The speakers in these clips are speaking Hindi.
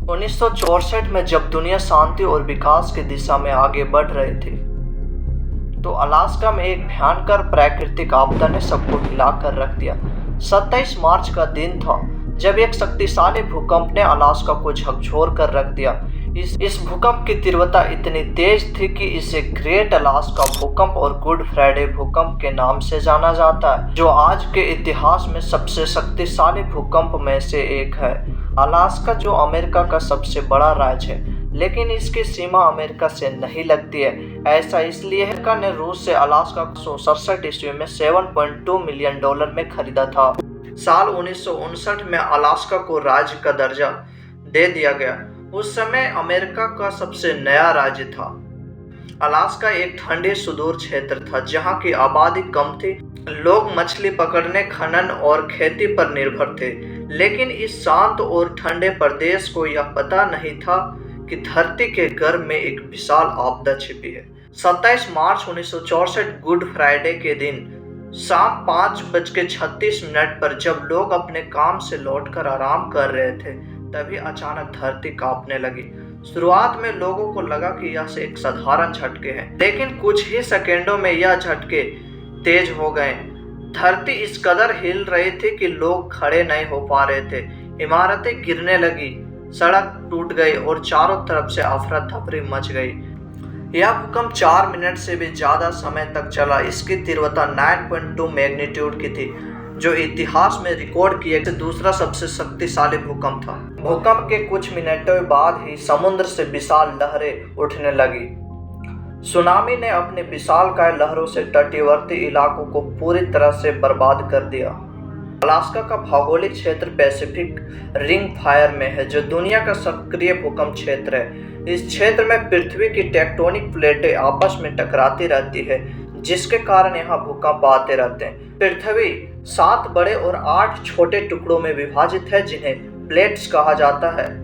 1964 में जब दुनिया शांति और विकास की दिशा में आगे बढ़ रही थी, तो अलास्का में एक भयंकर प्राकृतिक आपदा ने सबको हिलाकर रख दिया। 27 मार्च का दिन था जब एक शक्तिशाली भूकंप ने अलास्का को झकझोर कर रख दिया। इस भूकंप की तीव्रता इतनी तेज थी कि इसे ग्रेट अलास्का भूकंप और गुड फ्राइडे भूकंप के नाम से जाना जाता है, जो आज के इतिहास में सबसे शक्तिशाली भूकंप में से एक है। अलास्का जो अमेरिका का सबसे बड़ा राज्य है, लेकिन इसकी सीमा अमेरिका से नहीं लगती है। ऐसा इसलिए अमेरिका ने रूस से अलास्का को 1967 ईस्वी में $7.2 मिलियन में खरीदा था। साल 1959 में अलास्का को राज्य का दर्जा दे दिया गया। उस समय अमेरिका का सबसे नया राज्य था। अलास्का एक ठंडे सुदूर क्षेत्र था जहां की आबादी कम थी। लोग मछली पकड़ने, खनन और खेती पर निर्भर थे। लेकिन इस शांत और ठंडे प्रदेश को यह पता नहीं था कि धरती के गर्भ में एक विशाल आपदा छिपी है। 27 मार्च 1964 गुड फ्राइडे के दिन शाम 5:36 पर जब लोग अपने काम से लौटकर आराम कर रहे थे, तभी अचानक धरती कांपने लगी। शुरुआत में लोगों को लगा कि यह एक साधारण झटके हैं, लेकिन कुछ ही सेकेंडों में यह झटके तेज हो गए। धरती इस कदर हिल रही थी कि लोग खड़े नहीं हो पा रहे थे। इमारतें गिरने लगी, सड़क टूट गई और चारों तरफ से अफरा तफरी मच गई। यह भूकंप 4 मिनट से भी ज्यादा समय तक चला। इसकी तीव्रता 9.2 मैग्नीट्यूड की थी, जो इतिहास में रिकॉर्ड किए गए दूसरा सबसे शक्तिशाली भूकंप था। भूकंप के कुछ मिनटों बाद ही समुद्र से विशाल लहरें उठने लगी। सुनामी ने अपने विशालकाय लहरों से तटवर्ती इलाकों को पूरी तरह से बर्बाद कर दिया। अलास्का का भौगोलिक क्षेत्र पैसिफिक रिंग फायर में है, जो दुनिया का सक्रिय भूकंप क्षेत्र है। इस क्षेत्र में पृथ्वी की टेक्टोनिक प्लेटें आपस में टकराती रहती है, जिसके कारण यहाँ भूकंप आते रहते हैं। पृथ्वी 7 बड़े और 8 छोटे टुकड़ों में विभाजित है, जिन्हें प्लेट्स कहा जाता है।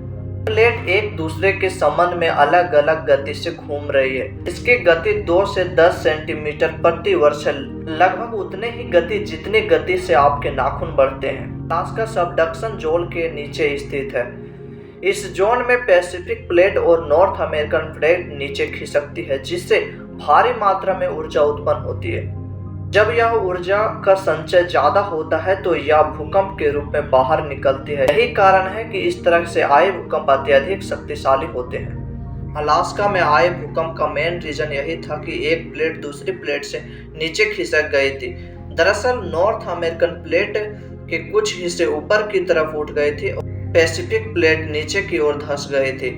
प्लेट एक दूसरे के संबंध में अलग अलग गति से घूम रही है। इसकी गति 2 से 10 सेंटीमीटर प्रति वर्ष है, लगभग उतने ही गति जितनी गति से आपके नाखून बढ़ते हैं। अलास्का सबडक्शन जोन के नीचे स्थित है। इस जोन में पैसिफिक प्लेट और नॉर्थ अमेरिकन प्लेट नीचे खिसकती है, जिससे भारी मात्रा में ऊर्जा उत्पन्न होती है। जब यह ऊर्जा का संचय ज्यादा होता है तो यह भूकंप के रूप में बाहर निकलती है। यही कारण है कि इस तरह से आए भूकंप अत्यधिक शक्तिशाली होते हैं। अलास्का में आए भूकंप का मेन रीजन यही था कि एक प्लेट दूसरी प्लेट से नीचे खिसक गई थी। दरअसल नॉर्थ अमेरिकन प्लेट के कुछ हिस्से ऊपर की तरफ उठ गए थे और पैसिफिक प्लेट नीचे की ओर धंस गई थी,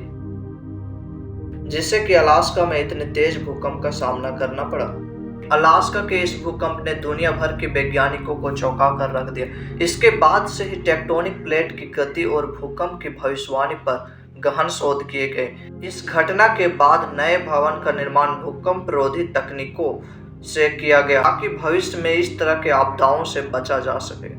जिससे कि अलास्का में इतने तेज भूकंप का सामना करना पड़ा। अलास्का के इस भूकंप ने दुनिया भर के वैज्ञानिकों को चौंका कर रख दिया। इसके बाद से ही टेक्टोनिक प्लेट की गति और भूकंप की भविष्यवाणी पर गहन शोध किए गए। इस घटना के बाद नए भवन का निर्माण भूकंप रोधी तकनीकों से किया गया, ताकि भविष्य में इस तरह के आपदाओं से बचा जा सके।